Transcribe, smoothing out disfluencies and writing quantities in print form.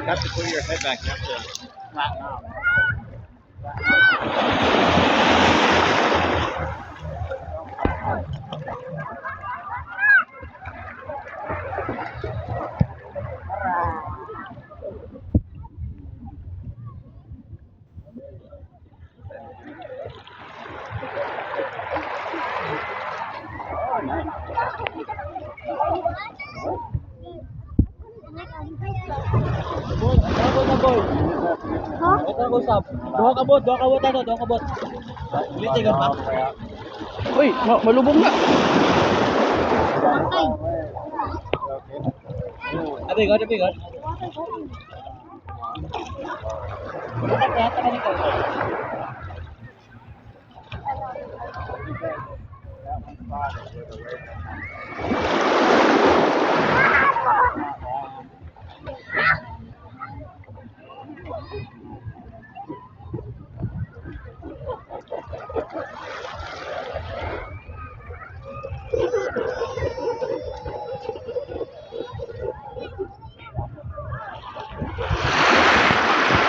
have to put your head back. You have to flatten out. Dua kabot. Ulitin ka pa. Uy, malubog nga. Abigot.